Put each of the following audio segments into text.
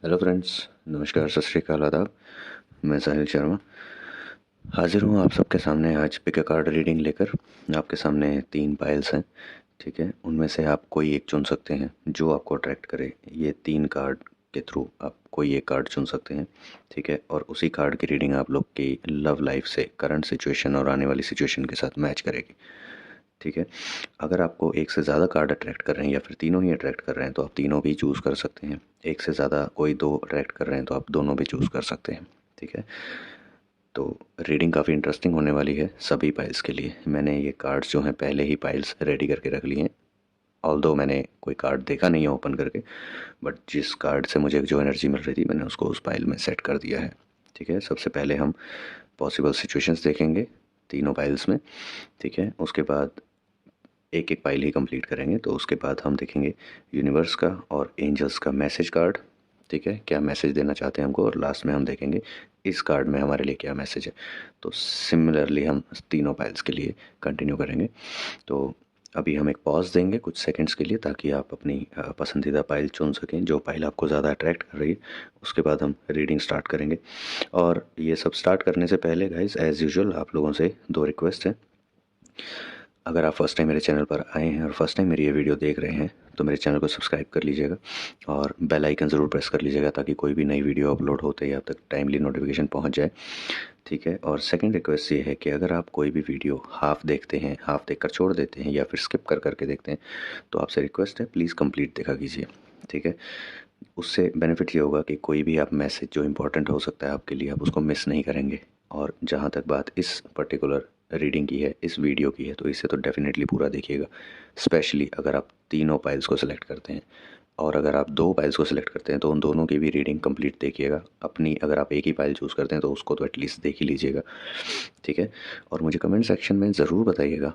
Hello friends, नमस्कार, सत श्री अकाल, आदाब। मैं साहिल शर्मा हाजिर हूँ आप सबके सामने आज पिक अ कार्ड रीडिंग लेकर। आपके सामने 3 पाइल्स हैं, ठीक है। उनमें से आप कोई एक चुन सकते हैं जो आपको अट्रैक्ट करे। ये 3 कार्ड के थ्रू आप कोई एक कार्ड चुन सकते हैं, ठीक है। और उसी कार्ड की रीडिंग आप लोग की लव लाइफ से, करंट सिचुएशन और आने वाली सिचुएशन के साथ मैच करेगी, ठीक है। अगर आपको एक से ज़्यादा कार्ड अट्रैक्ट कर रहे हैं या फिर तीनों ही अट्रैक्ट कर रहे हैं तो आप तीनों भी चूज़ कर सकते हैं। एक से ज़्यादा कोई 2 अट्रैक्ट कर रहे हैं तो आप दोनों भी चूज़ कर सकते हैं, ठीक है। तो रीडिंग काफ़ी इंटरेस्टिंग होने वाली है सभी पाइल्स के लिए। मैंने ये कार्ड्स जो हैं पहले ही पाइल्स रेडी करके रख लिए हैं। ऑल्दो मैंने कोई कार्ड देखा नहीं है ओपन करके, बट जिस कार्ड से मुझे जो एनर्जी मिल रही थी मैंने उसको उस पाइल में सेट कर दिया है, ठीक है। सबसे पहले हम पॉसिबल सिचुएशंस देखेंगे तीनों पाइल्स में, ठीक है। उसके बाद एक एक पाइल ही कंप्लीट करेंगे। तो उसके बाद हम देखेंगे यूनिवर्स का और एंजल्स का मैसेज कार्ड, ठीक है, क्या मैसेज देना चाहते हैं हमको। और लास्ट में हम देखेंगे इस कार्ड में हमारे लिए क्या मैसेज है। तो सिमिलरली हम तीनों पाइल्स के लिए कंटिन्यू करेंगे। तो अभी हम एक पॉज देंगे कुछ सेकंड्स के लिए ताकि आप अपनी पसंदीदा पाइल चुन सकें, जो पाइल आपको ज़्यादा अट्रैक्ट कर रही है। उसके बाद हम रीडिंग स्टार्ट करेंगे। और ये सब स्टार्ट करने से पहले गाइस, एज़ यूजुअल आप लोगों से 2 रिक्वेस्ट हैं। अगर आप फर्स्ट टाइम मेरे चैनल पर आए हैं और फर्स्ट टाइम मेरी ये वीडियो देख रहे हैं तो मेरे चैनल को सब्सक्राइब कर लीजिएगा और बेल आइकन ज़रूर प्रेस कर लीजिएगा ताकि कोई भी नई वीडियो अपलोड होते ही आप तक टाइमली नोटिफिकेशन पहुंच जाए, ठीक है। और सेकंड रिक्वेस्ट ये है कि अगर आप कोई भी वीडियो हाफ देखते हैं, हाफ देखकर छोड़ देते हैं या फिर स्किप कर करके देखते हैं तो आपसे रिक्वेस्ट है प्लीज़ कंप्लीट देखा कीजिए, ठीक है। उससे बेनिफिट ये होगा कि कोई भी आप मैसेज जो इम्पोर्टेंट हो सकता है आपके लिए, आप उसको मिस नहीं करेंगे। और जहाँ तक बात इस पर्टिकुलर रीडिंग की है, इस वीडियो की है, तो इसे तो डेफिनेटली पूरा देखिएगा, स्पेशली अगर आप तीनों पाइल्स को सिलेक्ट करते हैं। और अगर आप 2 पाइल्स को सिलेक्ट करते हैं तो उन दोनों की भी रीडिंग कंप्लीट देखिएगा। अपनी अगर आप एक ही पाइल चूज़ करते हैं तो उसको तो एटलीस्ट देख ही लीजिएगा, ठीक है। और मुझे कमेंट सेक्शन में ज़रूर बताइएगा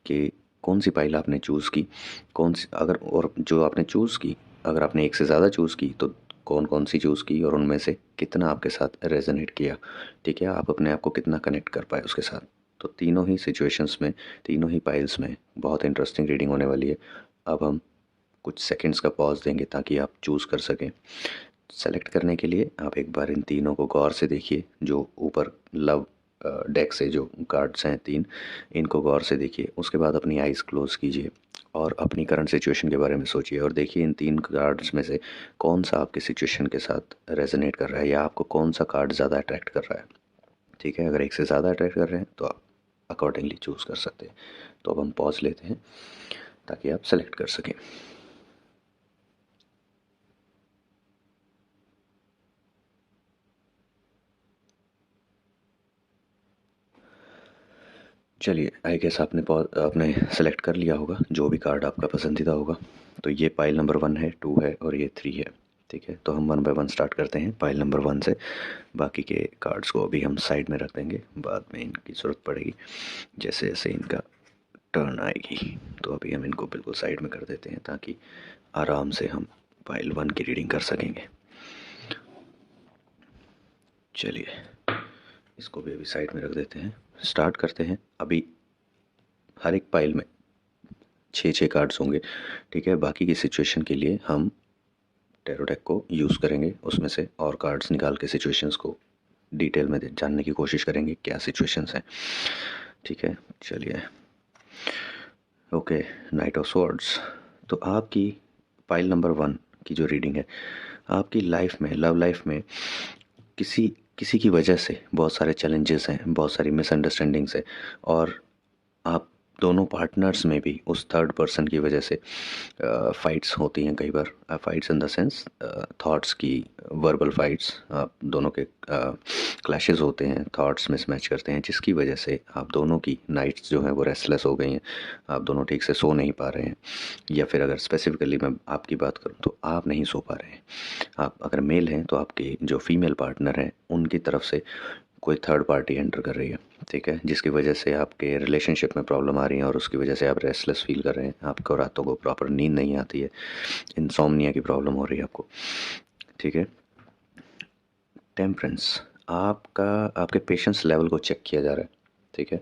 कि कौन सी पाइल आपने चूज़ की, कौन सी, अगर और जो आपने चूज़ की, अगर आपने एक से ज़्यादा चूज़ की तो कौन कौन सी चूज़ की और उनमें से कितना आपके साथ रेजोनेट किया, ठीक है। आप अपने आप को कितना कनेक्ट कर पाए उसके साथ। तो तीनों ही सिचुएशंस में, तीनों ही पाइल्स में बहुत इंटरेस्टिंग रीडिंग होने वाली है। अब हम कुछ सेकंड्स का पॉज देंगे ताकि आप चूज़ कर सकें। सेलेक्ट करने के लिए आप एक बार इन तीनों को गौर से देखिए। जो ऊपर लव डेक से जो कार्ड्स हैं 3, इनको गौर से देखिए। उसके बाद अपनी आइज़ क्लोज़ कीजिए और अपनी करंट सिचुएशन के बारे में सोचिए और देखिए इन 3 कार्ड्स में से कौन सा आपकी सिचुएशन के साथ रेजोनेट कर रहा है या आपको कौन सा कार्ड ज़्यादा अट्रैक्ट कर रहा है, ठीक है। अगर एक से ज़्यादा अट्रैक्ट कर रहे हैं तो आप अकॉर्डिंगली चूज़ कर सकते हैं। तो अब हम पॉज लेते हैं ताकि आप सेलेक्ट कर सकें। चलिए, आई गेस आपने सेलेक्ट कर लिया होगा जो भी कार्ड आपका पसंदीदा होगा। तो ये पाइल नंबर 1 है, 2 है और ये 3 है, ठीक है। तो हम 1 बाय 1 स्टार्ट करते हैं पाइल नंबर 1 से। बाकी के कार्ड्स को अभी हम साइड में रख देंगे, बाद में इनकी ज़रूरत पड़ेगी जैसे जैसे इनका टर्न आएगी। तो अभी हम इनको बिल्कुल साइड में कर देते हैं ताकि आराम से हम पाइल 1 की रीडिंग कर सकेंगे। चलिए, इसको भी अभी साइड में रख देते हैं। स्टार्ट करते हैं। अभी हर एक पाइल में 6 कार्ड्स होंगे, ठीक है। बाकी की सिचुएशन के लिए हम टैरो डेक को यूज़ करेंगे उसमें से और कार्ड्स निकाल के सिचुएशंस को डिटेल में जानने की कोशिश करेंगे क्या सिचुएशंस हैं, ठीक है। चलिए, ओके, नाइट ऑफ स्वॉर्ड्स। तो आपकी पाइल नंबर 1 की जो रीडिंग है, आपकी लाइफ में, लव लाइफ में किसी किसी की वजह से बहुत सारे चैलेंजेस हैं, बहुत सारी मिसअंडरस्टैंडिंग्स है। और आप दोनों पार्टनर्स में भी उस थर्ड पर्सन की वजह से फाइट्स होती हैं कई बार। Fights in the sense thoughts की, वर्बल फाइट्स, आप दोनों के क्लैशेस होते हैं, थॉट्स मिसमैच करते हैं जिसकी वजह से आप दोनों की नाइट्स जो हैं वो रेस्टलेस हो गई हैं। आप दोनों ठीक से सो नहीं पा रहे हैं, या फिर अगर स्पेसिफिकली मैं आपकी बात करूं तो आप नहीं सो पा रहे हैं। आप अगर मेल हैं तो आपके जो फीमेल पार्टनर हैं उनकी तरफ से कोई थर्ड पार्टी एंटर कर रही है, ठीक है, जिसकी वजह से आपके रिलेशनशिप में प्रॉब्लम आ रही है और उसकी वजह से आप रेस्टलेस फील कर रहे हैं। आपको रातों को प्रॉपर नींद नहीं आती है, इंसोम्निया की प्रॉब्लम हो रही है आपको, ठीक है। टेम्परेंस, आपका आपके पेशेंस लेवल को चेक किया जा रहा है, ठीक है।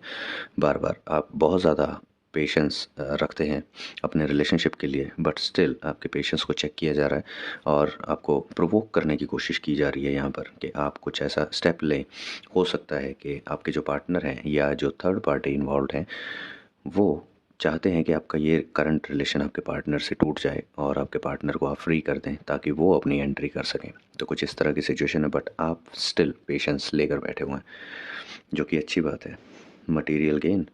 बार बार आप बहुत ज़्यादा पेशेंस रखते हैं अपने रिलेशनशिप के लिए, बट स्टिल आपके पेशेंस को चेक किया जा रहा है और आपको प्रोवोक करने की कोशिश की जा रही है यहाँ पर कि आप कुछ ऐसा स्टेप लें। हो सकता है कि आपके जो पार्टनर हैं या जो थर्ड पार्टी इन्वॉल्व हैं वो चाहते हैं कि आपका ये करंट रिलेशन आपके पार्टनर से टूट जाए और आपके पार्टनर को आप फ्री कर दें ताकि वो अपनी एंट्री कर सकें। तो कुछ इस तरह की सिचुएशन है, बट आप स्टिल पेशेंस लेकर बैठे हुए हैं, जो कि अच्छी बात है। मटेरियल गेन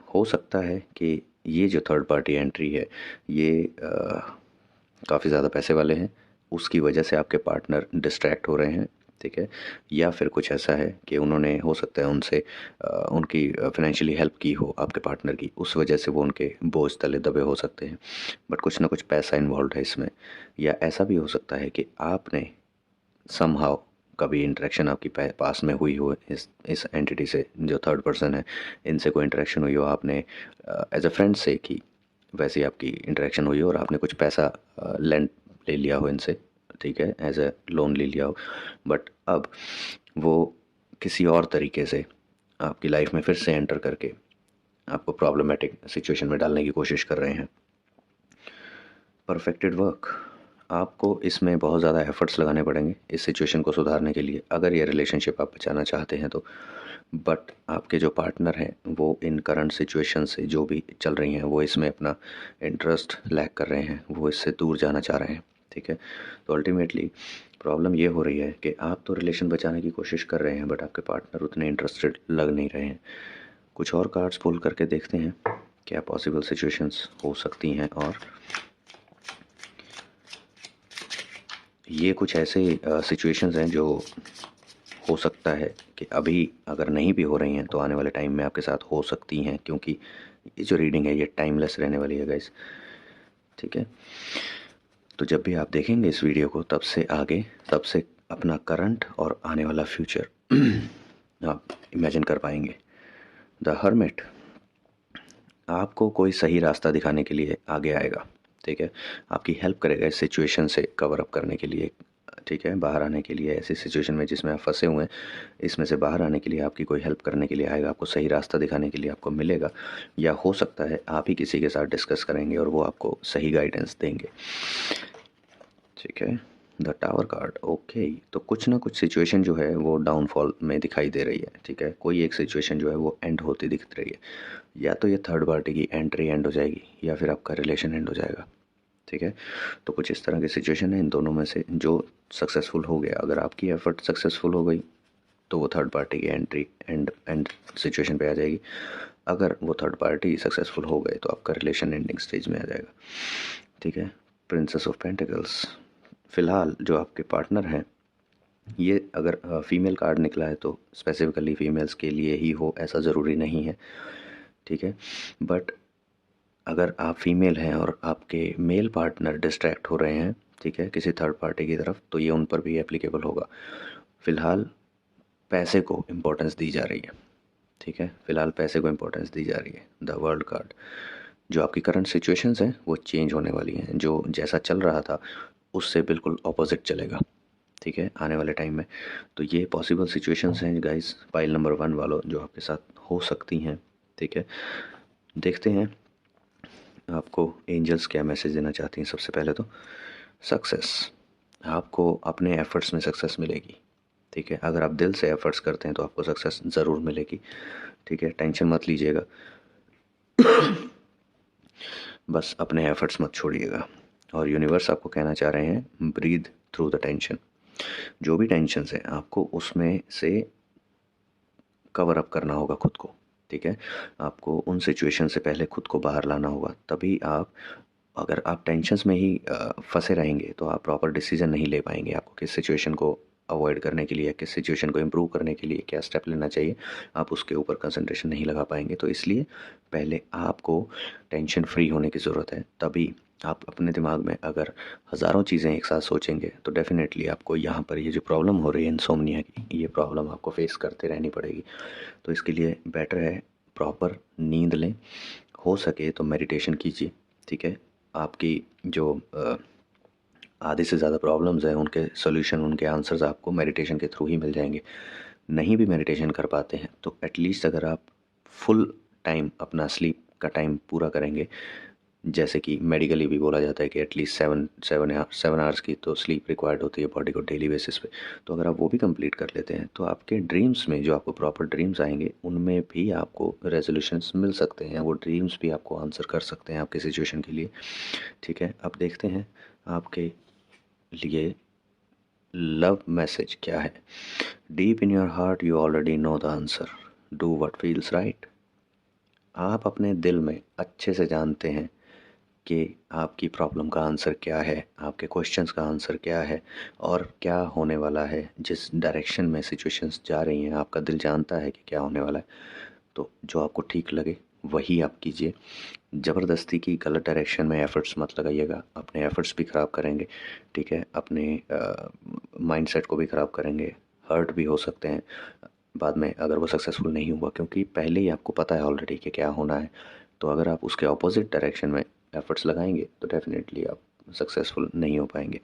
हो सकता है कि ये जो थर्ड पार्टी एंट्री है ये काफ़ी ज़्यादा पैसे वाले हैं, उसकी वजह से आपके पार्टनर डिस्ट्रैक्ट हो रहे हैं, ठीक है। या फिर कुछ ऐसा है कि उन्होंने हो सकता है उनसे उनकी फाइनेंशियली हेल्प की हो आपके पार्टनर की, उस वजह से वो उनके बोझ तले दबे हो सकते हैं, बट कुछ ना कुछ पैसा इन्वॉल्व है इसमें। या ऐसा भी हो सकता है कि आपने समहाउ कभी इंटरेक्शन आपकी पास में हुई हो इस एंटिटी से, जो थर्ड पर्सन है, इनसे कोई इंटरेक्शन हुई हो, आपने एज अ फ्रेंड से की, वैसे ही आपकी इंटरेक्शन हुई हो और आपने कुछ पैसा लेंड ले लिया हो इनसे, ठीक है, एज अ लोन ले लिया हो, बट अब वो किसी और तरीके से आपकी लाइफ में फिर से एंटर करके आपको प्रॉब्लमेटिक सिचुएशन में डालने की कोशिश कर रहे हैं। परफेक्टेड वर्क, आपको इसमें बहुत ज़्यादा एफर्ट्स लगाने पड़ेंगे इस सिचुएशन को सुधारने के लिए, अगर ये रिलेशनशिप आप बचाना चाहते हैं तो। बट आपके जो पार्टनर हैं वो इन करंट सिचुएशन से जो भी चल रही हैं वो इसमें अपना इंटरेस्ट लैक कर रहे हैं, वो इससे दूर जाना चाह रहे हैं, ठीक है। तो अल्टीमेटली प्रॉब्लम ये हो रही है कि आप तो रिलेशन बचाने की कोशिश कर रहे हैं बट आपके पार्टनर उतने इंटरेस्टेड लग नहीं रहे हैं। कुछ और कार्ड्स पुल करके देखते हैं क्या पॉसिबल सिचुएशंस हो सकती हैं, और ये कुछ ऐसे सिचुएशंस हैं जो हो सकता है कि अभी अगर नहीं भी हो रही हैं तो आने वाले टाइम में आपके साथ हो सकती हैं, क्योंकि ये जो रीडिंग है ये टाइमलेस रहने वाली है गाइस, ठीक है। तो जब भी आप देखेंगे इस वीडियो को तब से आगे, तब से अपना करंट और आने वाला फ्यूचर आप इमेजिन कर पाएंगे। द हर्मिट आपको कोई सही रास्ता दिखाने के लिए आगे आएगा, ठीक है, आपकी हेल्प करेगा इस सिचुएशन से कवर अप करने के लिए, ठीक है, बाहर आने के लिए। ऐसी सिचुएशन में जिसमें आप फंसे हुए हैं इसमें से बाहर आने के लिए आपकी कोई हेल्प करने के लिए आएगा, आपको सही रास्ता दिखाने के लिए आपको मिलेगा, या हो सकता है आप ही किसी के साथ डिस्कस करेंगे और वो आपको सही गाइडेंस देंगे, ठीक है। द टावर कार्ड, ओके, तो कुछ ना कुछ सिचुएशन जो है वो डाउनफॉल में दिखाई दे रही है, ठीक है। कोई एक सिचुएशन जो है वो एंड होती दिख रही है, या तो ये थर्ड पार्टी की एंट्री एंड हो जाएगी या फिर आपका रिलेशन एंड हो जाएगा, ठीक है। तो कुछ इस तरह की सिचुएशन है, इन दोनों में से जो सक्सेसफुल हो गया, अगर आपकी एफर्ट सक्सेसफुल हो गई तो वो थर्ड पार्टी की एंट्री एंड एंड सिचुएशन पे आ जाएगी। अगर वो थर्ड पार्टी सक्सेसफुल हो गए तो आपका रिलेशन एंडिंग स्टेज में आ जाएगा, ठीक है। प्रिंसेस ऑफ पेंटिकल्स, फ़िलहाल जो आपके पार्टनर हैं, ये अगर फीमेल कार्ड निकला है तो स्पेसिफिकली फ़ीमेल्स के लिए ही हो ऐसा ज़रूरी नहीं है, ठीक है। बट अगर आप फीमेल हैं और आपके मेल पार्टनर डिस्ट्रैक्ट हो रहे हैं, ठीक है, किसी थर्ड पार्टी की तरफ, तो ये उन पर भी एप्लीकेबल होगा। फ़िलहाल पैसे को इम्पोर्टेंस दी जा रही है, ठीक है, फ़िलहाल पैसे को इम्पोर्टेंस दी जा रही है। द वर्ल्ड कार्ड, जो आपकी करंट सिचुएशंस हैं वो चेंज होने वाली हैं, जो जैसा चल रहा था उससे बिल्कुल ऑपोजिट चलेगा, ठीक है, आने वाले टाइम में। तो ये पॉसिबल सिचुएशंस हैं गाइस, पाइल नंबर 1 वालों, जो आपके साथ हो सकती हैं, ठीक है। देखते हैं आपको एंजल्स क्या मैसेज देना चाहती हैं। सबसे पहले तो सक्सेस, आपको अपने एफ़र्ट्स में सक्सेस मिलेगी, ठीक है। अगर आप दिल से एफ़र्ट्स करते हैं तो आपको सक्सेस ज़रूर मिलेगी, ठीक है, टेंशन मत लीजिएगा, बस अपने एफ़र्ट्स मत छोड़िएगा। और यूनिवर्स आपको कहना चाह रहे हैं ब्रीथ थ्रू द टेंशन, जो भी टेंशन है आपको उसमें से कवर अप करना होगा खुद को, ठीक है। आपको उन सिचुएशन से पहले खुद को बाहर लाना होगा, तभी आप, अगर आप टेंशन्स में ही फंसे रहेंगे तो आप प्रॉपर डिसीजन नहीं ले पाएंगे, आपको किस सिचुएशन को अवॉइड करने के लिए, किस सिचुएशन को इम्प्रूव करने के लिए क्या स्टेप लेना चाहिए, आप उसके ऊपर कंसंट्रेशन नहीं लगा पाएंगे। तो इसलिए पहले आपको टेंशन फ्री होने की ज़रूरत है, तभी आप अपने दिमाग में अगर हज़ारों चीज़ें एक साथ सोचेंगे तो डेफ़िनेटली आपको यहाँ पर ये जो प्रॉब्लम हो रही है इनसोम्निया की, ये प्रॉब्लम आपको फेस करते रहनी पड़ेगी। तो इसके लिए बेटर है प्रॉपर नींद लें, हो सके तो मेडिटेशन कीजिए, ठीक है। आपकी जो आधे से ज़्यादा प्रॉब्लम्स हैं उनके सॉल्यूशन, उनके आंसर्स आपको मेडिटेशन के थ्रू ही मिल जाएंगे। नहीं भी मेडिटेशन कर पाते हैं तो एटलीस्ट अगर आप फुल टाइम अपना स्लीप का टाइम पूरा करेंगे, जैसे कि मेडिकली भी बोला जाता है कि एटलीस्ट 7 आवर्स की तो स्लीप रिक्वायर्ड होती है बॉडी को डेली बेसिस पे। तो अगर आप वो भी कंप्लीट कर लेते हैं तो आपके ड्रीम्स में जो आपको प्रॉपर ड्रीम्स आएंगे उनमें भी आपको रेजोल्यूशंस मिल सकते हैं, वो ड्रीम्स भी आपको आंसर कर सकते हैं आपके सिचुएशन के लिए। ठीक है, अब देखते हैं आपके लिए लव मैसेज क्या है। Deep in your heart you already know the answer, do what feels right. आप अपने दिल में अच्छे से जानते हैं कि आपकी प्रॉब्लम का आंसर क्या है, आपके क्वेश्चंस का आंसर क्या है और क्या होने वाला है। जिस डायरेक्शन में सिचुएशंस जा रही हैं आपका दिल जानता है कि क्या होने वाला है। तो जो आपको ठीक लगे वही आप कीजिए। ज़बरदस्ती की गलत डायरेक्शन में एफ़र्ट्स मत लगाइएगा, अपने एफ़र्ट्स भी ख़राब करेंगे। ठीक है, अपने माइंडसेट को भी ख़राब करेंगे, हर्ट भी हो सकते हैं बाद में अगर वो सक्सेसफुल नहीं हुआ, क्योंकि पहले ही आपको पता है ऑलरेडी कि क्या होना है। तो अगर आप उसके ऑपोजिट डायरेक्शन में एफ़र्ट्स लगाएंगे तो डेफिनेटली आप सक्सेसफुल नहीं हो पाएंगे,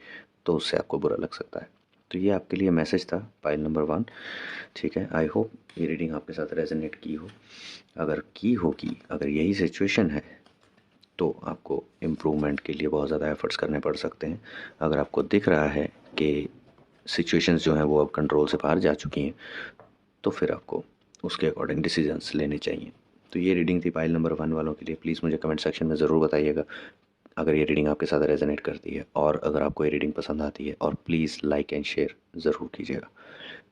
तो उससे आपको बुरा लग सकता है। तो ये आपके लिए मैसेज था पाइल नंबर 1। ठीक है, आई होप ये रीडिंग आपके साथ रेजोनेट की हो। अगर की होगी, अगर यही सिचुएशन है तो आपको इम्प्रूवमेंट के लिए बहुत ज़्यादा एफ़र्ट्स करने पड़ सकते हैं। अगर आपको दिख रहा है कि सिचुएशंस जो हैं वो अब कंट्रोल से बाहर जा चुकी हैं तो फिर आपको उसके अकॉर्डिंग डिसीजंस लेने चाहिए। तो ये रीडिंग थी पाइल नंबर 1 वालों के लिए। प्लीज़ मुझे कमेंट सेक्शन में ज़रूर बताइएगा अगर ये रीडिंग आपके साथ रेजोनेट करती है और अगर आपको ये रीडिंग पसंद आती है, और प्लीज़ लाइक एंड शेयर ज़रूर कीजिएगा।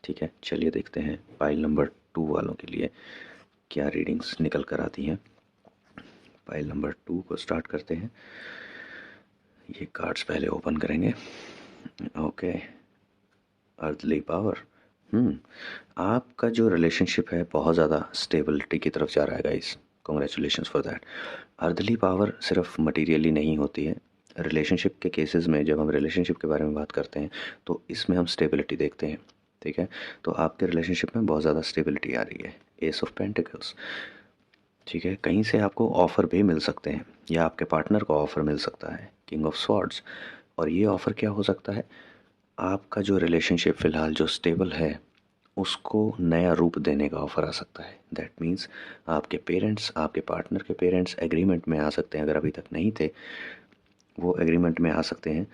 ठीक है, चलिए देखते हैं पाइल नंबर 2 वालों के लिए क्या रीडिंग्स निकल कर आती हैं। पाइल नंबर 2 को स्टार्ट करते हैं। ये कार्ड्स पहले ओपन करेंगे। Okay, earthly power. आपका जो रिलेशनशिप है बहुत ज़्यादा स्टेबिलिटी की तरफ जा रहा है guys, congratulations for that. Earthly power सिर्फ मटीरियली नहीं होती है। रिलेशनशिप के केसेस में जब हम रिलेशनशिप के बारे में बात करते हैं तो इसमें हम स्टेबिलिटी देखते हैं। ठीक है, तो आपके रिलेशनशिप में बहुत ज़्यादा स्टेबिलिटी आ रही है। S of pentacles. ठीक है, कहीं से आपको ऑफ़र भी मिल सकते हैं या आपके पार्टनर को ऑफ़र मिल सकता है। King of swords. और ये ऑफ़र क्या हो सकता है, आपका जो रिलेशनशिप फ़िलहाल जो स्टेबल है उसको नया रूप देने का ऑफ़र आ सकता है। दैट मीन्स आपके पेरेंट्स, आपके पार्टनर के पेरेंट्स एग्रीमेंट में आ सकते हैं। अगर अभी तक नहीं थे वो एग्रीमेंट में आ सकते हैं,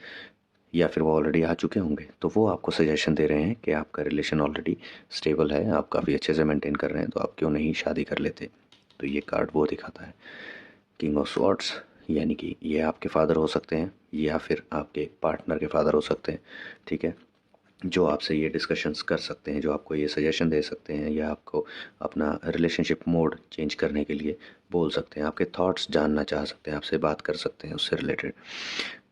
या फिर वो ऑलरेडी आ चुके होंगे। तो वो आपको सजेशन दे रहे हैं कि आपका रिलेशन ऑलरेडी स्टेबल है, आप काफ़ी अच्छे से मेंटेन कर रहे हैं, तो आप क्यों नहीं शादी कर लेते। तो ये कार्ड वो दिखाता है। किंग ऑफ स्वॉर्ड्स, यानी कि ये आपके फादर हो सकते हैं या फिर आपके पार्टनर के फादर हो सकते हैं। ठीक है, जो आपसे ये डिस्कशंस कर सकते हैं, जो आपको ये सजेशन दे सकते हैं या आपको अपना रिलेशनशिप मोड चेंज करने के लिए बोल सकते हैं, आपके थॉट्स जानना चाह सकते हैं, आपसे बात कर सकते हैं उससे रिलेटेड।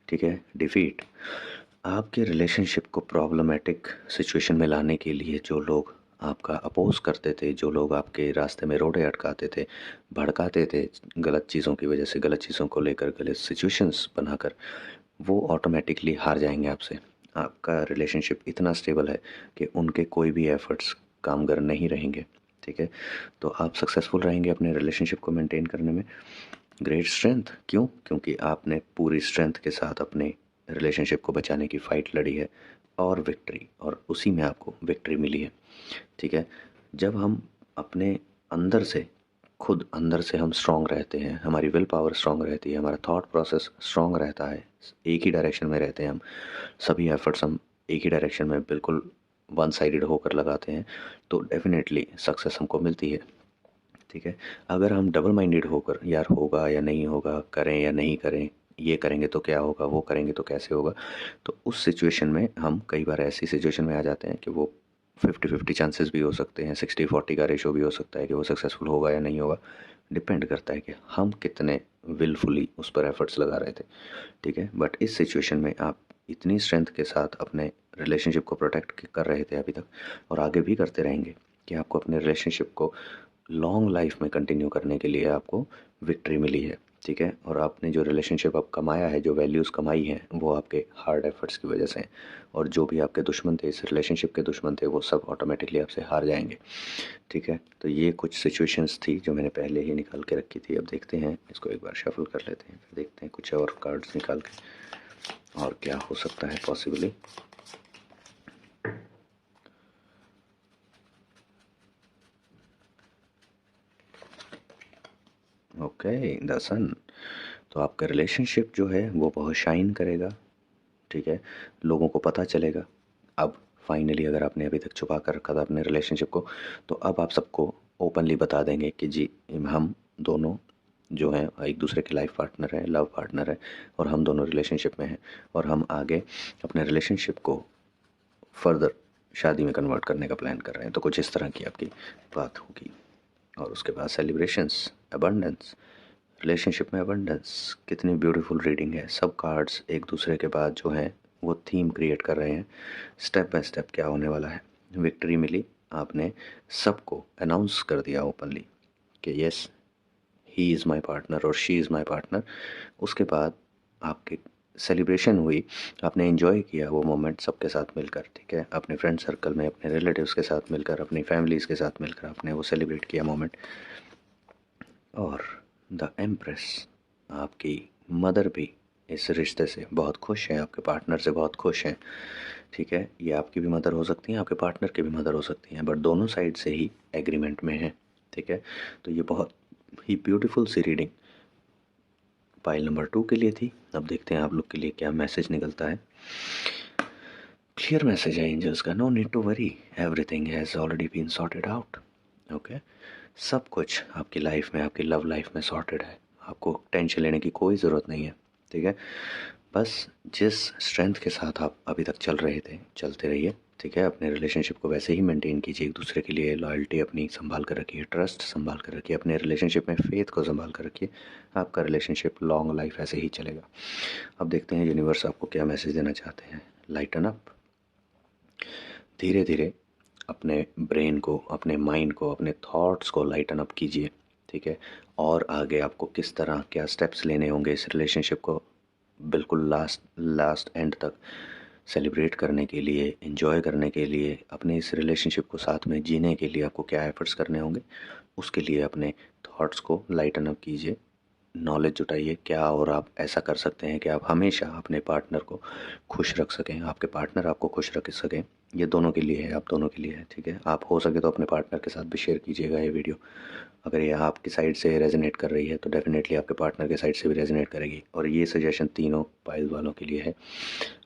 ठीक है, डिफीट। आपके रिलेशनशिप को प्रॉब्लमेटिक सिचुएशन में लाने के लिए जो लोग आपका अपोज करते थे, जो लोग आपके रास्ते में रोड़े अटकाते थे, भड़काते थे गलत चीज़ों की वजह से, गलत चीज़ों को लेकर गलत सिचुएशंस बनाकर, वो ऑटोमेटिकली हार जाएंगे आपसे। आपका रिलेशनशिप इतना स्टेबल है कि उनके कोई भी एफर्ट्स कामगर नहीं रहेंगे। ठीक है, तो आप सक्सेसफुल रहेंगे अपने रिलेशनशिप को मेंटेन करने में। ग्रेट स्ट्रेंथ, क्यों? क्योंकि आपने पूरी स्ट्रेंथ के साथ अपने रिलेशनशिप को बचाने की फ़ाइट लड़ी है और विक्ट्री, और उसी में आपको विक्ट्री मिली है। ठीक है, जब हम अपने अंदर से, खुद अंदर से हम स्ट्रांग रहते हैं, हमारी विल पावर स्ट्रांग रहती है, हमारा थॉट प्रोसेस स्ट्रांग रहता है, एक ही डायरेक्शन में रहते हैं हम, सभी एफर्ट्स हम एक ही डायरेक्शन में बिल्कुल वन साइडेड होकर लगाते हैं, तो डेफिनेटली सक्सेस हमको मिलती है। ठीक है, अगर हम डबल माइंडेड होकर यार होगा या नहीं होगा, करें या नहीं करें, ये करेंगे तो क्या होगा, वो करेंगे तो कैसे होगा, तो उस सिचुएशन में हम कई बार ऐसी सिचुएशन में आ जाते हैं कि वो 50-50 चांसेस भी हो सकते हैं, 60-40 का रेशो भी हो सकता है कि वो सक्सेसफुल होगा या नहीं होगा। डिपेंड करता है कि हम कितने विलफुली उस पर एफर्ट्स लगा रहे थे। ठीक है, बट इस सिचुएशन में आप इतनी स्ट्रेंथ के साथ अपने रिलेशनशिप को प्रोटेक्ट कर रहे थे अभी तक, और आगे भी करते रहेंगे, कि आपको अपने रिलेशनशिप को लॉन्ग लाइफ में कंटिन्यू करने के लिए आपको विक्ट्री मिली है। ठीक है, और आपने जो रिलेशनशिप अब कमाया है, जो वैल्यूज़ कमाई हैं, वो आपके हार्ड एफर्ट्स की वजह से हैं। और जो भी आपके दुश्मन थे, इस रिलेशनशिप के दुश्मन थे, वो सब ऑटोमेटिकली आपसे हार जाएंगे। ठीक है, तो ये कुछ सिचुएशंस थी जो मैंने पहले ही निकाल के रखी थी। अब देखते हैं, इसको एक बार शफल कर लेते हैं, फिर देखते हैं कुछ और कार्ड्स निकाल के और क्या हो सकता है पॉसिबली। ओके, द सन। तो आपका रिलेशनशिप जो है वो बहुत शाइन करेगा, ठीक है, लोगों को पता चलेगा। अब फाइनली अगर आपने अभी तक छुपा कर रखा था अपने रिलेशनशिप को, तो अब आप सबको ओपनली बता देंगे कि जी हम दोनों जो हैं एक दूसरे के लाइफ पार्टनर हैं, लव पार्टनर हैं, और हम दोनों रिलेशनशिप में हैं, और हम आगे अपने रिलेशनशिप को फर्दर शादी में कन्वर्ट करने का प्लान कर रहे हैं। तो कुछ इस तरह की आपकी बात होगी। और उसके बाद सेलिब्रेशंस, अबंडेंस, रिलेशनशिप में अबंडेंस, कितनी ब्यूटीफुल रीडिंग है। सब कार्ड्स एक दूसरे के बाद जो हैं वो थीम क्रिएट कर रहे हैं, स्टेप बाय स्टेप क्या होने वाला है। विक्ट्री मिली, आपने सबको अनाउंस कर दिया ओपनली कि yes he is my partner और शी इज़ माई पार्टनर। उसके बाद आपकी सेलिब्रेशन हुई, आपने एंजॉय किया वो मोमेंट सबके साथ मिलकर, ठीक है, अपने फ्रेंड सर्कल में, अपने रिलेटिव्स के साथ मिलकर, अपनी फैमिलीज़ के साथ मिलकर आपने वो सेलिब्रेट किया मोमेंट। और द एम्प्रेस, आपकी मदर भी इस रिश्ते से बहुत खुश हैं, आपके पार्टनर से बहुत खुश हैं, ठीक है। ये आपकी भी मदर हो सकती हैं, आपके पार्टनर की भी मदर हो सकती हैं, बट दोनों साइड से ही एग्रीमेंट में हैं, ठीक है। तो ये बहुत ही ब्यूटीफुल सी रीडिंग पाइल नंबर 2 के लिए थी। अब देखते हैं आप लोग के लिए क्या मैसेज निकलता है। क्लियर मैसेज है एंजल्स का, no need to worry, everything has already been sorted out. Okay, सब कुछ आपकी लाइफ में, आपकी लव लाइफ में सॉर्टेड है, आपको टेंशन लेने की कोई ज़रूरत नहीं है, ठीक है। बस जिस स्ट्रेंथ के साथ आप अभी तक चल रहे थे चलते रहिए, ठीक है। अपने रिलेशनशिप को वैसे ही मेंटेन कीजिए, एक दूसरे के लिए लॉयल्टी अपनी संभाल कर रखिए, ट्रस्ट संभाल कर रखिए, अपने रिलेशनशिप में फेथ को संभाल कर रखिए। आपका रिलेशनशिप लॉन्ग लाइफ ऐसे ही चलेगा। अब देखते हैं यूनिवर्स आपको क्या मैसेज देना चाहते हैं। लाइटन अप, धीरे धीरे अपने ब्रेन को, अपने माइंड को, अपने थॉट्स को लाइटन अप कीजिए, ठीक है। और आगे आपको किस तरह क्या स्टेप्स लेने होंगे इस रिलेशनशिप को बिल्कुल लास्ट एंड तक सेलिब्रेट करने के लिए, एंजॉय करने के लिए, अपने इस रिलेशनशिप को साथ में जीने के लिए आपको क्या एफर्ट्स करने होंगे, उसके लिए अपने थॉट्स को लाइटन अप कीजिए, नॉलेज जुटाइए क्या और आप ऐसा कर सकते हैं कि आप हमेशा अपने पार्टनर को खुश रख सकें, आपके पार्टनर आपको खुश रख सकें। ये दोनों के लिए है, आप दोनों के लिए है, ठीक है। आप हो सके तो अपने पार्टनर के साथ भी शेयर कीजिएगा ये वीडियो। अगर ये आपकी साइड से रेजोनेट कर रही है तो डेफिनेटली आपके पार्टनर के साइड से भी रेजोनेट करेगी। और ये सजेशन तीनों पाइल वालों के लिए है।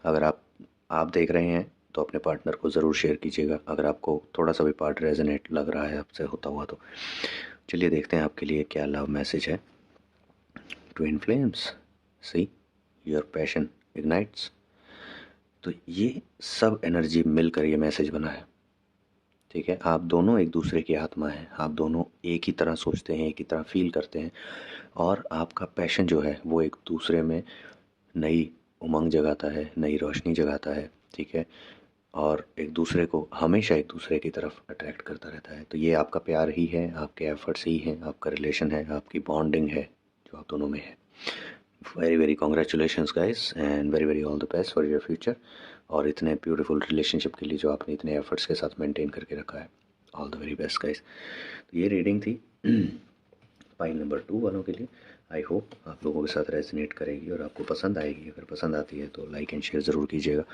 अगर आप देख रहे हैं तो अपने पार्टनर को ज़रूर शेयर कीजिएगा अगर आपको थोड़ा सा भी पार्ट रेजोनेट लग रहा है आपसे होता हुआ तो। चलिए देखते हैं आपके लिए क्या लव मैसेज है। Twin flames, see your passion ignites. तो ये सब एनर्जी मिलकर ये मैसेज बना है, ठीक है। आप दोनों एक दूसरे की आत्मा हैं, आप दोनों एक ही तरह सोचते हैं, एक ही तरह फील करते हैं, और आपका पैशन जो है वो एक दूसरे में नई उमंग जगाता है, नई रोशनी जगाता है, ठीक है। और एक दूसरे को हमेशा एक दूसरे की तरफ अट्रैक्ट करता रहता है। तो ये आपका प्यार ही है, आपके एफर्ट्स ही हैं, आपका रिलेशन है, आपकी बॉन्डिंग है जो आप दोनों में है। Very very congratulations guys and very very all the best for your future. और इतने ब्यूटीफुल रिलेशनशिप के लिए जो आपने इतने एफर्ट्स के साथ मेंटेन करके रखा है, all the very best guys. तो ये रीडिंग थी पाइल नंबर 2 वालों के लिए। आई होप आप लोगों के साथ रेजोनेट करेगी और आपको पसंद आएगी। अगर पसंद आती है तो लाइक एंड शेयर ज़रूर कीजिएगा।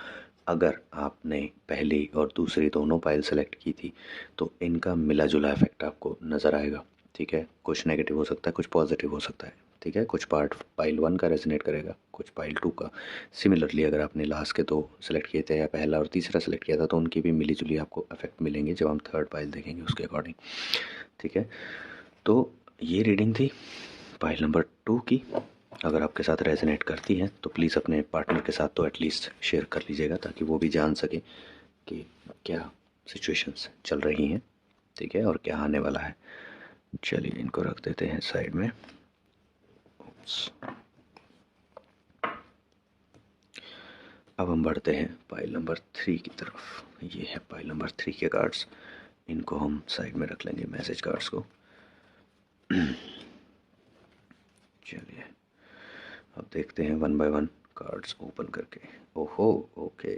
अगर आपने पहली और दूसरी दोनों पाइल सेलेक्ट की थी तो इनका मिला जुला इफेक्ट आपको नज़र आएगा, ठीक है। कुछ नेगेटिव हो सकता है, कुछ पॉजिटिव हो सकता है, ठीक है। कुछ पार्ट पाइल 1 का रेजोनेट करेगा, कुछ पाइल 2 का। सिमिलरली अगर आपने लास्ट के 2 सेलेक्ट किए थे या पहला और तीसरा सेलेक्ट किया था तो उनकी भी मिली जुली आपको इफेक्ट मिलेंगे जब हम थर्ड पाइल देखेंगे उसके अकॉर्डिंग, ठीक है। तो ये रीडिंग थी पाइल नंबर 2 की। अगर आपके साथ रेजोनेट करती है तो प्लीज़ अपने पार्टनर के साथ तो एटलीस्ट शेयर कर लीजिएगा ताकि वो भी जान सके कि क्या सिचुएशंस चल रही हैं, ठीक है, और क्या आने वाला है। चलिए इनको रख देते हैं साइड में। अब हम बढ़ते हैं पाइल नंबर 3 की तरफ। ये है पाइल नंबर 3 के कार्ड्स, इनको हम साइड में रख लेंगे, मैसेज कार्ड्स को। चलिए अब देखते हैं one by one cards open करके। ओहो, okay,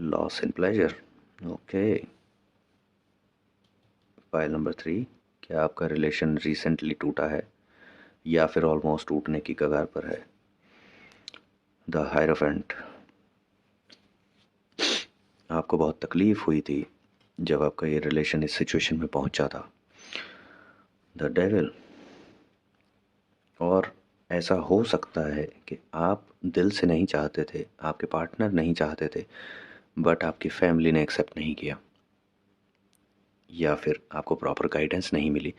loss in pleasure, okay. Pile number 3, क्या आपका रिलेशन रिसेंटली टूटा है या फिर ऑलमोस्ट टूटने की कगार पर है? द हायरोफेंट, आपको बहुत तकलीफ हुई थी जब आपका ये रिलेशन इस सिचुएशन में पहुंचा था। द डेविल, और ऐसा हो सकता है कि आप दिल से नहीं चाहते थे, आपके पार्टनर नहीं चाहते थे, बट आपकी फैमिली ने एक्सेप्ट नहीं किया, या फिर आपको प्रॉपर गाइडेंस नहीं मिली।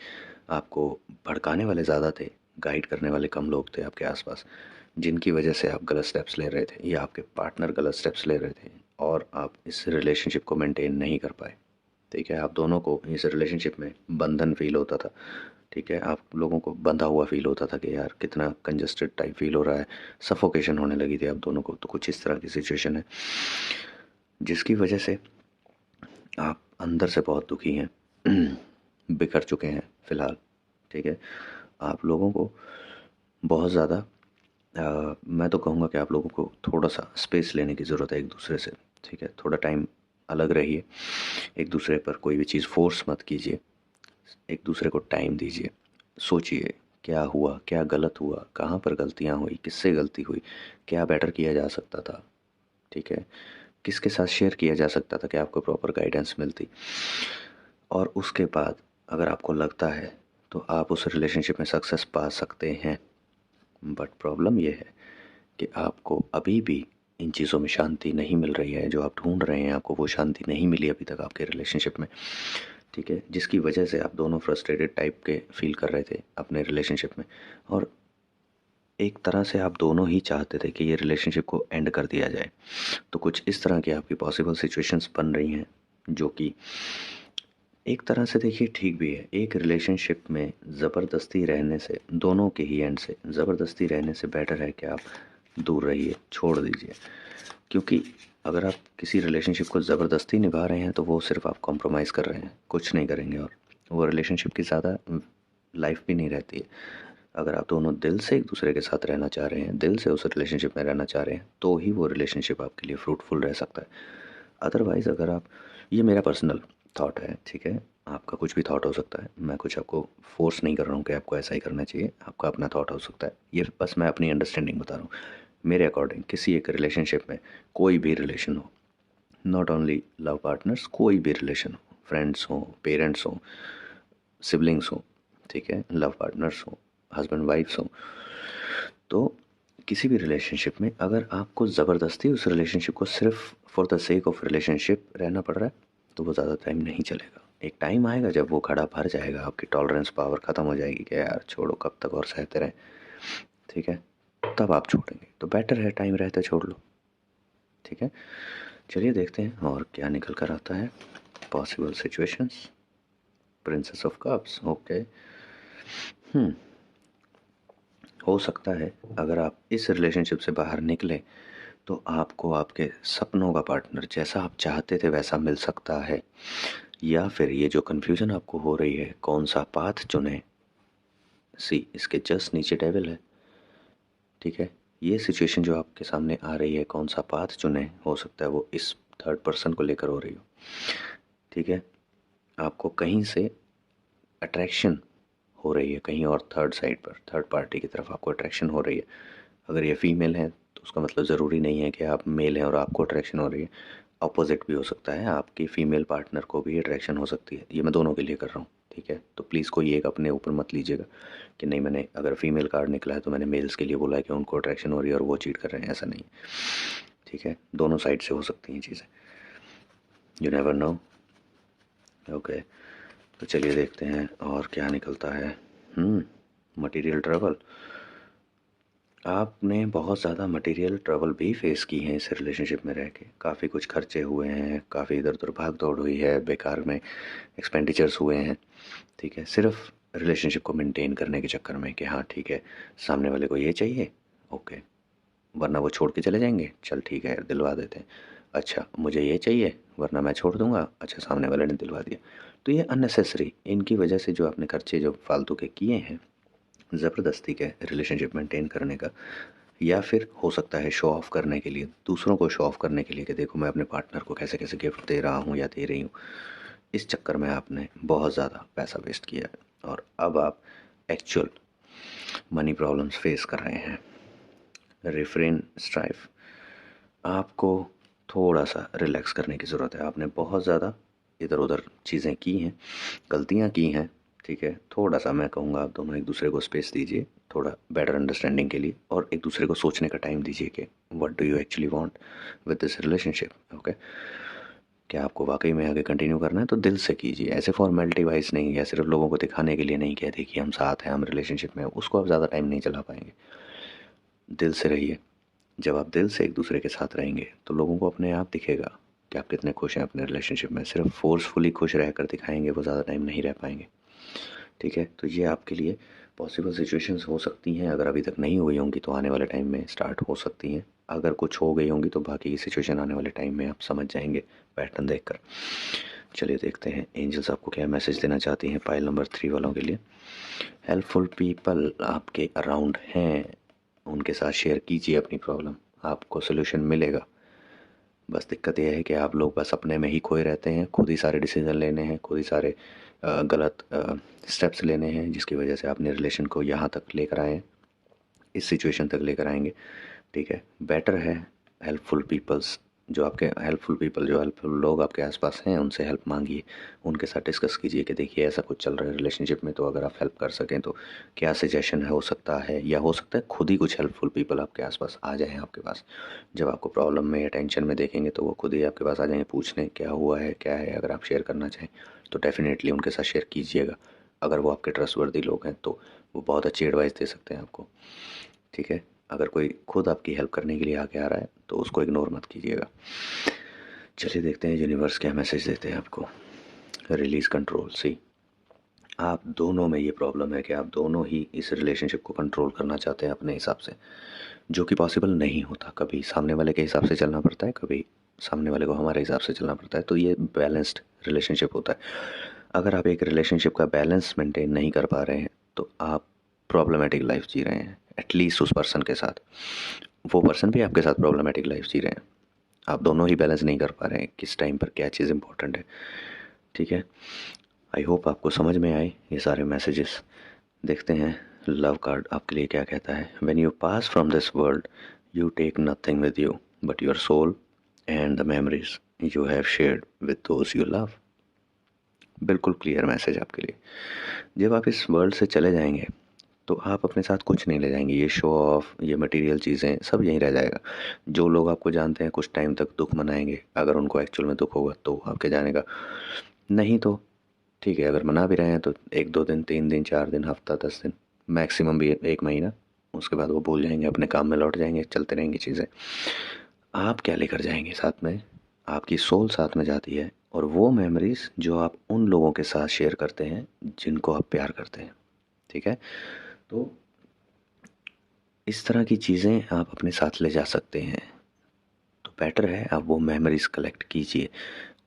आपको भड़काने वाले ज़्यादा थे, गाइड करने वाले कम लोग थे आपके आसपास, जिनकी वजह से आप गलत स्टेप्स ले रहे थे या आपके पार्टनर गलत स्टेप्स ले रहे थे और आप इस रिलेशनशिप को मेंटेन नहीं कर पाए। ठीक है, आप दोनों को इस रिलेशनशिप में बंधन फील होता था। ठीक है, आप लोगों को बंधा हुआ फील होता था कि यार कितना कंजस्टेड टाइप फील हो रहा है, सफोकेशन होने लगी थी आप दोनों को। तो कुछ इस तरह की सिचुएशन है जिसकी वजह से आप अंदर से बहुत दुखी हैं, बिखर चुके हैं फ़िलहाल। ठीक है, आप लोगों को बहुत ज़्यादा मैं तो कहूँगा कि आप लोगों को थोड़ा-सा स्पेस लेने की ज़रूरत है एक-दूसरे से। ठीक है, थोड़ा टाइम अलग रहिए, एक-दूसरे पर कोई भी चीज़ फ़ोर्स मत कीजिए, एक-दूसरे को टाइम दीजिए। सोचिए क्या हुआ, क्या गलत हुआ, कहाँ पर गलतियाँ हुई, किससे गलती हुई, क्या बेटर किया जा सकता था। ठीक है, किसके साथ शेयर किया जा सकता था कि आपको प्रॉपर गाइडेंस मिलती। और उसके बाद अगर आपको लगता है तो आप उस रिलेशनशिप में सक्सेस पा सकते हैं। बट प्रॉब्लम ये है कि आपको अभी भी इन चीज़ों में शांति नहीं मिल रही है, जो आप ढूंढ रहे हैं आपको वो शांति नहीं मिली अभी तक आपके रिलेशनशिप में। ठीक है, जिसकी वजह से आप दोनों फ्रस्ट्रेटेड टाइप के फील कर रहे थे अपने रिलेशनशिप में, और एक तरह से आप दोनों ही चाहते थे कि ये रिलेशनशिप को एंड कर दिया जाए। तो कुछ इस तरह की आपकी पॉसिबल सिचुएशंस बन रही हैं, जो कि एक तरह से देखिए ठीक भी है। एक रिलेशनशिप में ज़बरदस्ती रहने से, दोनों के ही एंड से ज़बरदस्ती रहने से बेटर है कि आप दूर रहिए, छोड़ दीजिए। क्योंकि अगर आप किसी रिलेशनशिप को ज़बरदस्ती निभा रहे हैं तो वो सिर्फ आप कॉम्प्रोमाइज़ कर रहे हैं, कुछ नहीं करेंगे, और वो रिलेशनशिप की ज़्यादा लाइफ भी नहीं रहती है। अगर आप दोनों दिल से एक दूसरे के साथ रहना चाह रहे हैं, दिल से उस रिलेशनशिप में रहना चाह रहे हैं, तो ही वो रिलेशनशिप आपके लिए फ्रूटफुल रह सकता है। अदरवाइज़ अगर आप, ये मेरा पर्सनल थॉट है, ठीक है, आपका कुछ भी थॉट हो सकता है, मैं कुछ आपको फोर्स नहीं कर रहा हूँ कि आपको ऐसा ही करना चाहिए, आपका अपना थॉट हो सकता है। ये बस मैं अपनी अंडरस्टैंडिंग बता रहा हूँ। मेरे अकॉर्डिंग किसी एक रिलेशनशिप में, कोई भी रिलेशन हो, नॉट ओनली लव पार्टनर्स, कोई भी रिलेशन हो, फ्रेंड्स हों, पेरेंट्स हों, सिबलिंग्स हों, ठीक है, लव पार्टनर्स हों, हस्बैंड वाइफ्स हों, तो किसी भी रिलेशनशिप में अगर आपको ज़बरदस्ती उस रिलेशनशिप को सिर्फ for the sake of relationship रहना पड़ रहा है, तो वो ज़्यादा टाइम नहीं चलेगा। एक टाइम आएगा जब वो घड़ा भर जाएगा, आपकी टॉलरेंस पावर ख़त्म हो जाएगी कि यार छोड़ो, कब तक और सहते रहें। ठीक है, तब आप छोड़ेंगे तो बेटर है टाइम रहते छोड़ लो। ठीक है, चलिए देखते हैं और क्या निकल कर आता है। Possible situations, princess of cups, okay. हो सकता है अगर आप इस रिलेशनशिप से बाहर निकले तो आपको आपके सपनों का पार्टनर जैसा आप चाहते थे वैसा मिल सकता है, या फिर ये जो कन्फ्यूज़न आपको हो रही है कौन सा पाथ चुने, सी इसके जस्ट नीचे टेबल है। ठीक है, ये सिचुएशन जो आपके सामने आ रही है कौन सा पाथ चुने, हो सकता है वो इस थर्ड पर्सन को लेकर हो रही हो। ठीक है, आपको कहीं से अट्रैक्शन हो रही है, कहीं और थर्ड साइड पर, थर्ड पार्टी की तरफ आपको अट्रैक्शन हो रही है। अगर ये फीमेल है तो उसका मतलब ज़रूरी नहीं है कि आप मेल हैं और आपको अट्रैक्शन हो रही है, अपोजिट भी हो सकता है, आपकी फ़ीमेल पार्टनर को भी अट्रैक्शन हो सकती है। ये मैं दोनों के लिए कर रहा हूँ। ठीक है, तो प्लीज़ कोई एक अपने ऊपर मत लीजिएगा कि नहीं मैंने अगर फीमेल कार्ड निकला है तो मैंने मेल्स के लिए बोला है कि उनको अट्रैक्शन हो रही है और वो चीट कर रहे हैं, ऐसा नहीं है। ठीक है, दोनों साइड से हो सकती हैं चीज़ें, यू नेवर नो। ओके, तो चलिए देखते हैं और क्या निकलता है। मटेरियल ट्रबल, आपने बहुत ज़्यादा मटेरियल ट्रबल भी फेस की हैं इस रिलेशनशिप में रह के, काफ़ी कुछ खर्चे हुए हैं, काफ़ी इधर उधर भाग दौड़ हुई है, बेकार में एक्सपेंडिचर्स हुए हैं। ठीक है, सिर्फ रिलेशनशिप को मेंटेन करने के चक्कर में कि हाँ ठीक है, सामने वाले को ये चाहिए, ओके, वरना वो छोड़ के चले जाएंगे, चल ठीक है दिलवा देते हैं। अच्छा मुझे ये चाहिए वरना मैं छोड़ दूंगा, अच्छा सामने वाले ने दिलवा दिया। तो ये अननेसेसरी, इनकी वजह से जो आपने खर्चे जो फालतू के किए हैं ज़बरदस्ती के रिलेशनशिप मेंटेन करने का, या फिर हो सकता है शो ऑफ़ करने के लिए, दूसरों को शो ऑफ़ करने के लिए कि देखो मैं अपने पार्टनर को कैसे कैसे गिफ्ट दे रहा हूँ या दे रही हूँ, इस चक्कर में आपने बहुत ज़्यादा पैसा वेस्ट किया है और अब आप एक्चुअल मनी प्रॉब्लम्स फेस कर रहे हैं। रिफ्रेन स्ट्राइफ, आपको थोड़ा सा रिलैक्स करने की ज़रूरत है। आपने बहुत ज़्यादा इधर उधर चीज़ें की हैं, गलतियाँ की हैं, ठीक है, थोड़ा-सा मैं कहूँगा आप दोनों एक-दूसरे को स्पेस दीजिए, थोड़ा बेटर अंडरस्टैंडिंग के लिए, और एक-दूसरे को सोचने का टाइम दीजिए कि what do you actually want with this relationship, okay? क्या आपको वाक़ई में आगे कंटिन्यू करना है तो दिल से कीजिए, ऐसे फॉर्मेलिटी वाइज़ नहीं, या सिर्फ़ लोगों को दिखाने के लिए नहीं कि देखिए हम साथ हैं, हम रिलेशनशिप में हैं, उसको आप ज़्यादा टाइम नहीं चला पाएँगे। दिल से रहिए। जब आप दिल से एक-दूसरे के साथ रहेंगे, तो लोगों को अपने आप दिखेगा कि आप कितने खुश हैं अपने रिलेशनशिप में। सिर्फ़ फ़ोर्सफुली खुश रहकर दिखाएँगे, वो ज़्यादा टाइम नहीं रह पाएँगे। ठीक है? तो ये आपके लिए पॉसिबल सिचुएशंस हो सकती हैं, अगर अभी तक नहीं हुई होंगी तो आने वाले टाइम में स्टार्ट हो सकती हैं। अगर कुछ हो गई होंगी तो बाकी की सिचुएशन आने वाले टाइम में आप समझ जाएँगे पैटर्न देखकर। चलिए देखते हैं एंजल्स आपको क्या मैसेज देना चाहती हैं पाइल नंबर 3 वालों के लिए। हेल्पफुल पीपल आपके अराउंड हैं, उनके साथ शेयर कीजिए अपनी प्रॉब्लम, आपको सॉल्यूशन मिलेगा। बस दिक्कत ये है कि आप लोग बस अपने में ही खोए रहते हैं, खुद ही सारे डिसीज़न लेने हैं, खुद ही सारे गलत स्टेप्स लेने हैं, जिसकी वजह से अपने रिलेशन को यहाँ तक लेकर आए हैं, इस सिचुएशन तक लेकर आएँगे, ठीक है? बेटर है हेल्पफुल पीपल्स जो आपके हेल्पफुल पीपल जो हेल्पफुल लोग आपके आसपास हैं, उनसे हेल्प माँगिए, उनके साथ डिस्कस कीजिए कि देखिए ऐसा कुछ चल रहा है रिलेशनशिप में, तो अगर आप हेल्प कर सकें तो क्या सजेशन है, हो सकता है, या हो सकता है खुद ही कुछ हेल्पफुल पीपल आपके आसपास आ जाएँ आपके पास। जब आपको प्रॉब्लम में या टेंशन में देखेंगे तो वो खुद ही आपके पास आ जाएँगे पूछने क्या हुआ है, क्या है? अगर आप शेयर करना चाहें तो डेफ़िनेटली उनके साथ शेयर कीजिएगा। अगर वो आपके ट्रस्टवर्दी लोग हैं तो वो बहुत अच्छी एडवाइस दे सकते हैं आपको, ठीक है? अगर कोई खुद आपकी हेल्प करने के लिए आगे आ रहा है तो उसको इग्नोर मत कीजिएगा। चलिए देखते हैं यूनिवर्स क्या मैसेज देते हैं आपको। Release control. सी, आप दोनों में ये प्रॉब्लम है कि आप दोनों ही इस रिलेशनशिप को कंट्रोल करना चाहते हैं अपने हिसाब से, जो कि पॉसिबल नहीं होता। कभी सामने वाले के हिसाब से चलना पड़ता है, कभी सामने वाले को हमारे हिसाब से चलना पड़ता है, तो ये बैलेंस्ड रिलेशनशिप होता है। अगर आप एक रिलेशनशिप का बैलेंस मेंटेन नहीं कर पा रहे हैं तो आप प्रॉब्लमेटिक लाइफ जी रहे हैं, एटलीस्ट उस पर्सन के साथ। वो पर्सन भी आपके साथ प्रॉब्लमेटिक लाइफ जी रहे हैं, आप दोनों ही बैलेंस नहीं कर पा रहे हैं किस टाइम पर क्या चीज़ इंपॉर्टेंट है, ठीक है? आई होप आपको समझ में आए ये सारे मैसेजेस। देखते हैं लव कार्ड आपके लिए क्या कहता है। When you pass from this world you take nothing with you but your soul and the memories you have shared with those you love. बिल्कुल क्लियर मैसेज आपके लिए। जब आप इस वर्ल्ड से चले जाएंगे तो आप अपने साथ कुछ नहीं ले जाएंगे, ये शो ऑफ, ये मटेरियल चीज़ें सब यहीं रह जाएगा। जो लोग आपको जानते हैं कुछ टाइम तक दुख मनाएंगे, अगर उनको एक्चुअल में दुख होगा तो आपके जाने का, नहीं तो ठीक है, अगर मना भी रहे हैं तो 1-2 दिन, 3 दिन, 4 दिन, हफ्ता, 10 दिन, मैक्सिमम भी 1 महीना, उसके बाद वो भूल जाएंगे, अपने काम में लौट जाएंगे, चलते रहेंगी चीज़ें। आप क्या लेकर जाएंगे साथ में? आपकी सोल साथ में जाती है, और वो मेमोरीज जो आप उन लोगों के साथ शेयर करते हैं जिनको आप प्यार करते हैं, ठीक है? तो इस तरह की चीज़ें आप अपने साथ ले जा सकते हैं। तो बेटर है आप वो मेमोरीज़ कलेक्ट कीजिए,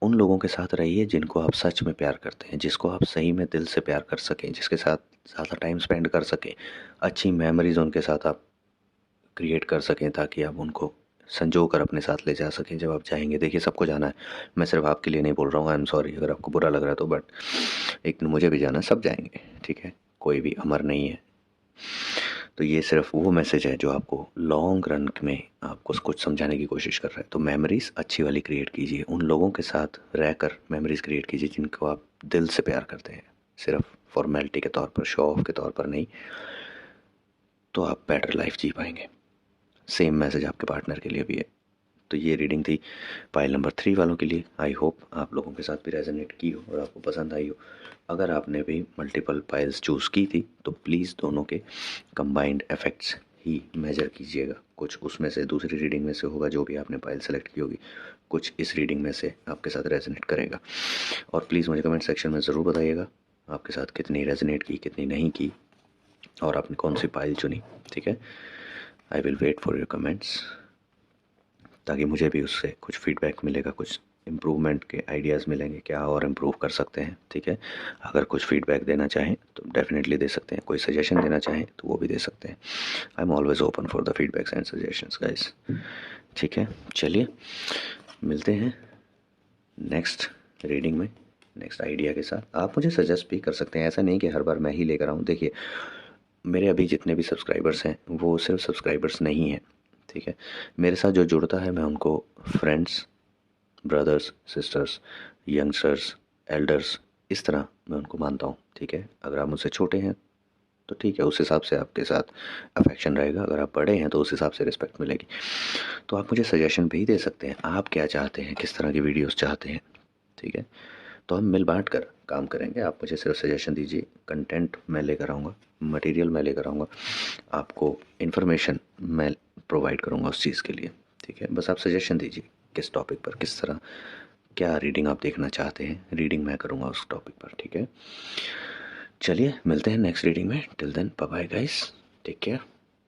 उन लोगों के साथ रहिए जिनको आप सच में प्यार करते हैं, जिसको आप सही में दिल से प्यार कर सकें, जिसके साथ ज़्यादा टाइम स्पेंड कर सकें, अच्छी मेमोरीज़ उनके साथ आप क्रिएट कर सकें, ताकि आप उनको संजो कर अपने साथ ले जा सकें जब आप जाएंगे। देखिए सबको जाना है, मैं सिर्फ आपके लिए नहीं बोल रहा हूँ, आई एम सॉरी अगर आपको बुरा लग रहा है तो, बट एक दिन मुझे भी जाना है, सब जाएंगे, ठीक है? कोई भी अमर नहीं है। तो ये सिर्फ वो मैसेज है जो आपको लॉन्ग रन में आपको कुछ समझाने की कोशिश कर रहा है। तो मेमोरीज़ अच्छी वाली क्रिएट कीजिए, उन लोगों के साथ रहकर मेमोरीज़ क्रिएट कीजिए जिनको आप दिल से प्यार करते हैं, सिर्फ फॉर्मेलिटी के तौर पर, शो ऑफ के तौर पर नहीं। तो आप बेटर लाइफ जी पाएंगे। सेम मैसेज आपके पार्टनर के लिए भी है। तो ये रीडिंग थी पाइल नंबर 3 वालों के लिए। आई होप आप लोगों के साथ भी रेजोनेट की हो और आपको पसंद आई हो। अगर आपने भी मल्टीपल पाइल्स चूज़ की थी तो प्लीज़ दोनों के कंबाइंड इफ़ेक्ट्स ही मेजर कीजिएगा। कुछ उसमें से दूसरी रीडिंग में से होगा जो भी आपने पाइल सेलेक्ट की होगी, कुछ इस रीडिंग में से आपके साथ रेजोनेट करेगा। और प्लीज़ मुझे कमेंट सेक्शन में ज़रूर बताइएगा आपके साथ कितनी रेजोनेट की, कितनी नहीं की, और आपने कौन सी पाइल चुनी, ठीक है? I will wait for your comments, ताकि मुझे भी उससे कुछ फीडबैक मिलेगा, कुछ इम्प्रूवमेंट के आइडियाज़ मिलेंगे, क्या और इम्प्रूव कर सकते हैं, ठीक है? अगर कुछ फीडबैक देना चाहें तो डेफिनेटली दे सकते हैं, कोई सजेशन देना चाहें तो वो भी दे सकते हैं। I am always open for the feedbacks and suggestions guys, ठीक है? चलिए मिलते हैं नेक्स्ट रीडिंग में, नेक्स्ट आइडिया के साथ। आप मुझे सजेस्ट भी कर सकते हैं, ऐसा नहीं कि हर बार मैं ही लेकर आऊँ। देखिए मेरे अभी जितने भी सब्सक्राइबर्स हैं वो सिर्फ सब्सक्राइबर्स नहीं हैं, ठीक है? मेरे साथ जो जुड़ता है मैं उनको friends, brothers, sisters, youngsters, elders, इस तरह मैं उनको मानता हूँ, ठीक है? ठीक है। अगर आप मुझसे छोटे हैं तो ठीक है, उस हिसाब से आपके साथ अफेक्शन रहेगा, अगर आप बड़े हैं तो उस हिसाब से रिस्पेक्ट मिलेगी। तो आप मुझे सजेशन भी दे सकते हैं, आप क्या चाहते हैं, किस तरह की वीडियोस चाहते हैं, ठीक है। तो हम मिल बांट कर काम करेंगे। आप मुझे सिर्फ सजेशन दीजिए, कंटेंट मैं लेकर आऊँगा, मटेरियल मैं लेकर आऊँगा, आपको इन्फॉर्मेशन मैं प्रोवाइड करूँगा उस चीज़ के लिए, ठीक है। बस आप सजेशन दीजिए किस टॉपिक पर, किस तरह, क्या रीडिंग आप देखना चाहते हैं, रीडिंग मैं करूँगा उस टॉपिक पर, ठीक है। चलिए मिलते हैं नेक्स्ट रीडिंग में। Till then bye bye guys, take care.